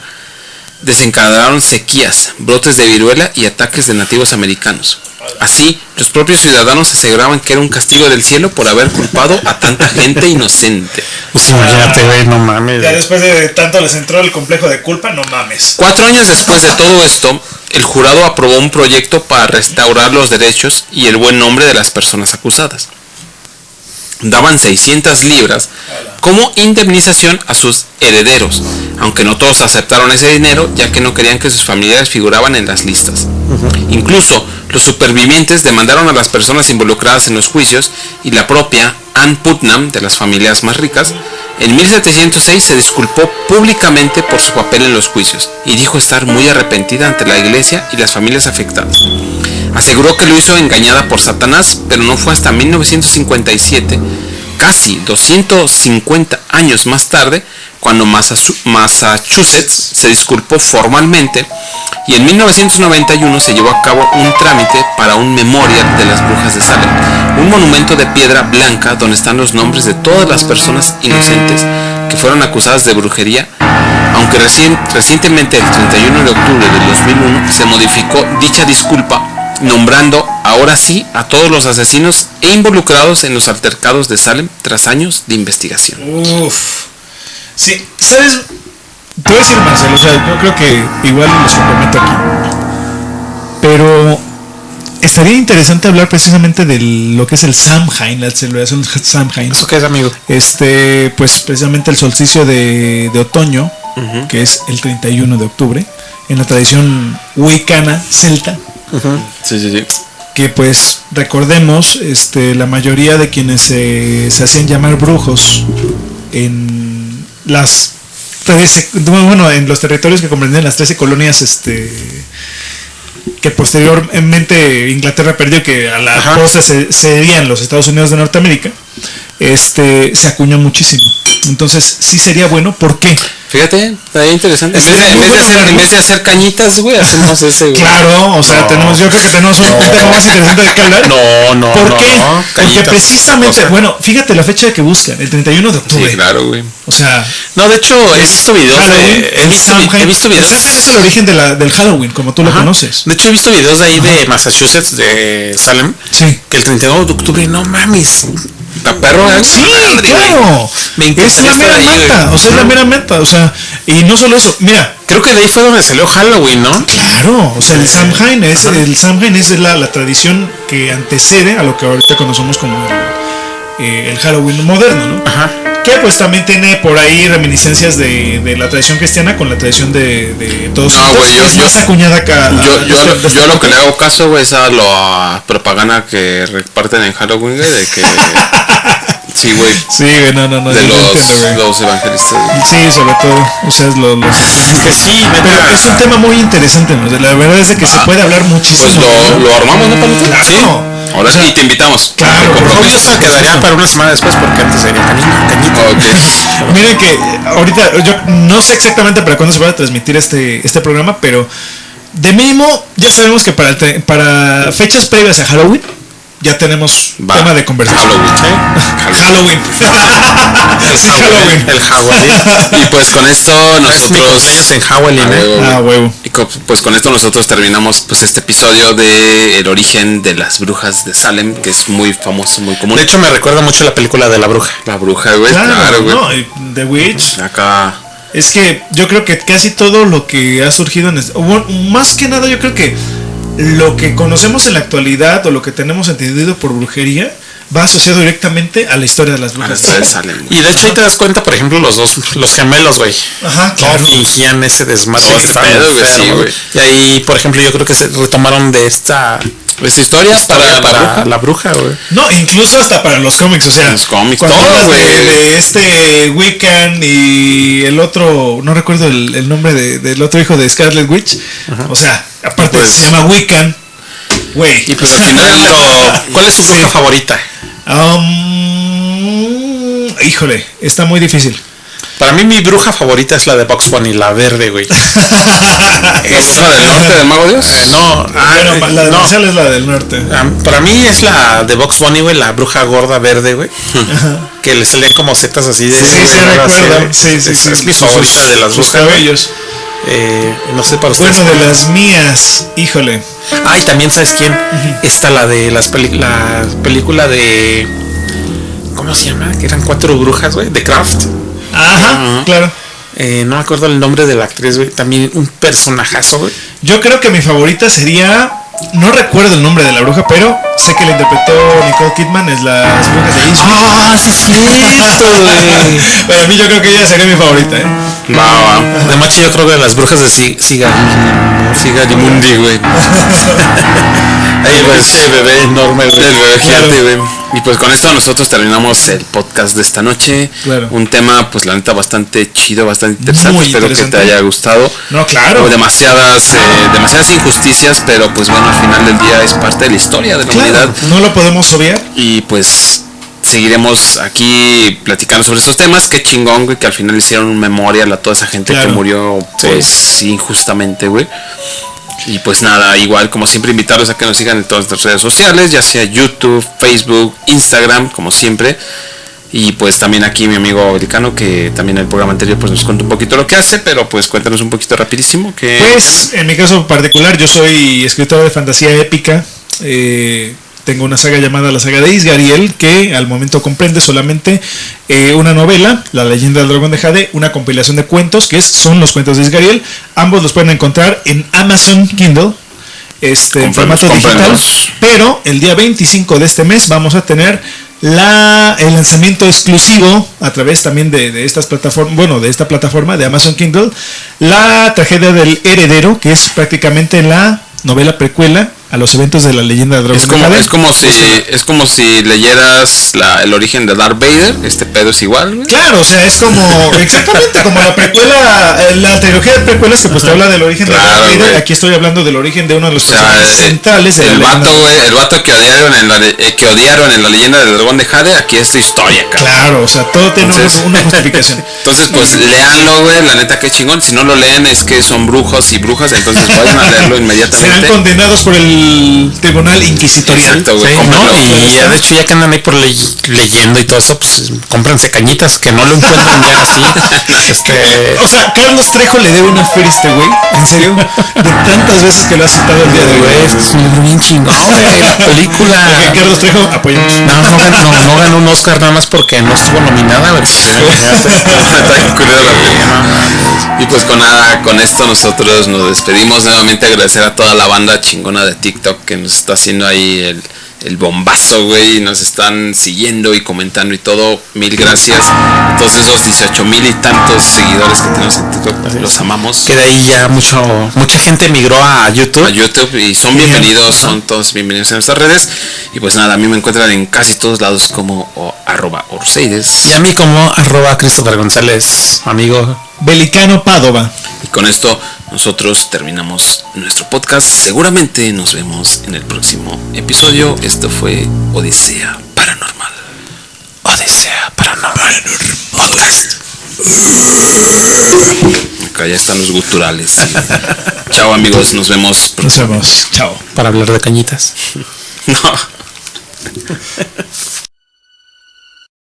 desencadenaron sequías, brotes de viruela y ataques de nativos americanos. Así, los propios ciudadanos aseguraban que era un castigo del cielo por haber culpado a tanta gente inocente. Pues imagínate, güey, no mames. Ya después de tanto les entró el complejo de culpa, no mames. 4 años después de todo esto, el jurado aprobó un proyecto para restaurar los derechos y el buen nombre de las personas acusadas. Daban 600 libras como indemnización a sus herederos, aunque no todos aceptaron ese dinero, ya que no querían que sus familiares figuraban en las listas. Incluso los supervivientes demandaron a las personas involucradas en los juicios y la propia Ann Putnam, de las familias más ricas, en 1706 se disculpó públicamente por su papel en los juicios y dijo estar muy arrepentida ante la iglesia y las familias afectadas. Aseguró que lo hizo engañada por Satanás, pero no fue hasta 1957, casi 250 años más tarde, cuando Massachusetts se disculpó formalmente, y en 1991 se llevó a cabo un trámite para un memorial de las brujas de Salem, un monumento de piedra blanca donde están los nombres de todas las personas inocentes que fueron acusadas de brujería, aunque recientemente, el 31 de octubre del 2001, se modificó dicha disculpa, nombrando ahora sí a todos los asesinos e involucrados en los altercados de Salem tras años de investigación. Uf. Sí, ¿sabes? Te voy a decir, Marcelo, o sea, yo creo que igual les complemento aquí. Pero estaría interesante hablar precisamente de lo que es el Samhain, la celebración del Samhain. ¿Eso qué es, amigo? Pues precisamente el solsticio de otoño, que es el 31 de octubre, en la tradición wiccana celta. Sí. Que pues recordemos, la mayoría de quienes se hacían llamar brujos en las 13, bueno, en los territorios que comprenden las 13 colonias que posteriormente Inglaterra perdió, que a la costa serían los Estados Unidos de Norteamérica, se acuñó muchísimo. Entonces sí sería bueno. ¿Por qué? Fíjate, está interesante. En vez de hacer cañitas, güey, hacemos ese, güey. Claro, o sea, yo creo que tenemos un tema más interesante de que hablar. ¿Por qué? Porque precisamente, bueno, fíjate la fecha que buscan, el 31 de octubre. Sí, claro, güey. O sea, no, de hecho, he visto videos he visto videos. El Samhain es el origen del Halloween, como tú lo conoces. De hecho, he visto videos de ahí de Massachusetts, de Salem, que el 31 de octubre, no mames, la perro, sí, claro. Es la mera meta, es la mera meta, o sea, y no solo eso, mira, creo que de ahí fue donde salió Halloween, ¿no? Claro, o sea, el Samhain es la tradición que antecede a lo que ahorita conocemos como el Halloween moderno, ¿no? Que pues también tiene por ahí reminiscencias de la tradición cristiana con la tradición de todos. No, güey, es más acuñada acá. Yo lo que le hago caso, güey, es a la propaganda que reparten en Halloween, güey, de que... Sí, güey. Sí, güey, no. De los evangelistas. Sí, sobre todo, ustedes los que sí, pero es un tema muy interesante, ¿no? La verdad es de que se puede hablar muchísimo. Pues lo armamos, ¿no, Palito? Claro. Sí. Ahora sí, te invitamos. Claro, eso quedaría para una semana después porque antes sería cañito. Okay. Miren que ahorita yo no sé exactamente para cuándo se va a transmitir este programa, pero de mínimo ya sabemos que para fechas previas a Halloween ya tenemos tema de conversación. Halloween. El Halloween. Y pues con esto nosotros en Halloween, huevo. Y pues con esto nosotros terminamos pues este episodio de el origen de las brujas de Salem, que es muy famoso, muy común. De hecho me recuerda mucho la película de la bruja. La bruja, güey. Claro, güey. No, The Witch. Acá. Es que yo creo que casi todo lo que ha surgido más que nada yo creo que lo que conocemos en la actualidad o lo que tenemos entendido por brujería va asociado directamente a la historia de las brujas de Salem. Y de hecho ahí te das cuenta, por ejemplo, los gemelos, güey. Claro. Fingían ese desmadre. Güey. Y ahí, por ejemplo, yo creo que se retomaron de esta historia para la bruja, güey. No, incluso hasta para los cómics, o sea, los cómics, cuando todo, güey. De Wiccan y el otro, no recuerdo el nombre del otro hijo de Scarlet Witch. O sea, aparte pues, se llama Wiccan, güey. Y pues al final, ¿cuál es su bruja favorita? Híjole, está muy difícil. Para mí mi bruja favorita es la de Bugs Bunny, la verde, güey. ¿Es la del norte del Mago Dios? No. La de Marcial es la del norte. Para mí es la de Bugs Bunny, güey, la bruja gorda verde, güey. Que le salían como setas así de... Sí, recuerdo. Sí. Es mi favorita de las brujas. Cabellos. No sé para ustedes. Bueno, de las mías, híjole. Y también sabes quién. Está la de la película de... ¿Cómo se llama? Que eran 4 brujas, güey. The Craft. Claro. No me acuerdo el nombre de la actriz, güey. También un personajazo, güey. Yo creo que mi favorita sería... No recuerdo el nombre de la bruja, pero sé que la interpretó Nicole Kidman, es las brujas de Eastwick. Sí es cierto, güey. Para mí yo creo que ella sería mi favorita, De macho yo creo que las brujas de Sigarimundi, güey. Ahí ese bebé enorme, güey. El bebé gigante, güey. Y pues con esto nosotros terminamos el podcast de esta noche. Claro. Un tema, pues la neta, bastante chido, bastante interesante. Espero que te haya gustado. No, claro. Demasiadas injusticias, pero pues bueno, al final del día es parte de la historia de la humanidad. No lo podemos obviar. Y pues seguiremos aquí platicando sobre estos temas. Qué chingón, güey, que al final hicieron un memorial a toda esa gente que murió, pues, injustamente, güey. Y pues nada, igual como siempre invitarlos a que nos sigan en todas nuestras redes sociales, ya sea YouTube, Facebook, Instagram, como siempre. Y pues también aquí mi amigo Belicano, que también en el programa anterior pues nos cuenta un poquito lo que hace, pero pues cuéntanos un poquito rapidísimo que... Pues en mi caso particular yo soy escritor de fantasía épica. Tengo una saga llamada la saga de Isgariel, que al momento comprende solamente una novela, La leyenda del dragón de Jade, una compilación de cuentos, son los cuentos de Isgariel. Ambos los pueden encontrar en Amazon Kindle, en formato digital. Pero el día 25 de este mes vamos a tener el lanzamiento exclusivo a través también de estas plataformas, de esta plataforma de Amazon Kindle, la tragedia del heredero, que es prácticamente la novela precuela a los eventos de la leyenda del dragón de Jade. Es como si leyeras el origen de Darth Vader. Este pedo es igual, güey. Claro, o sea, es como exactamente como la precuela, la trilogía de precuelas que pues te habla del origen de Darth Vader. Güey. Aquí estoy hablando del origen de uno de los personajes centrales. El vato que odiaron en la leyenda del dragón de Jade. Aquí es su historia, cara. Claro, o sea, todo tiene una justificación. Entonces, pues léanlo, güey. La neta, qué chingón. Si no lo leen es que son brujos y brujas. Entonces vayan a leerlo inmediatamente. Serán condenados por el Tribunal Inquisitorial. Exacto, güey. Sí, ¿no? Y ya de hecho ya que andan ahí por leyendo y todo eso, pues cómprense cañitas que no lo encuentran ya así. O sea, Carlos Trejo le debe una feria a este güey. En serio, de tantas veces que lo ha citado el día de hoy. Es un libro bien chingón, güey. La película. Okay, Carlos Trejo, apoyamos. No ganó un Oscar nada más porque no estuvo nominada, güey. Y pues con esto nosotros nos despedimos. Nuevamente agradecer a toda la banda chingona de TikTok que nos está haciendo ahí el bombazo, güey. Nos están siguiendo y comentando y todo. Mil gracias a todos esos 18,000 y tantos seguidores que tenemos en TikTok. Los amamos. Que de ahí ya mucha gente migró a YouTube. Y son bienvenidos, son todos bienvenidos en nuestras redes. Y pues nada, a mí me encuentran en casi todos lados como @Orseides. Y a mí como @Christopher González, amigo. Belicano Padova. Y con esto nosotros terminamos nuestro podcast. Seguramente nos vemos en el próximo episodio. Esto fue Odisea Paranormal. Odisea Paranormal Podcast. Acá ya están los guturales. Chao amigos, nos vemos. Nos vemos. Chao. Para hablar de cañitas. No.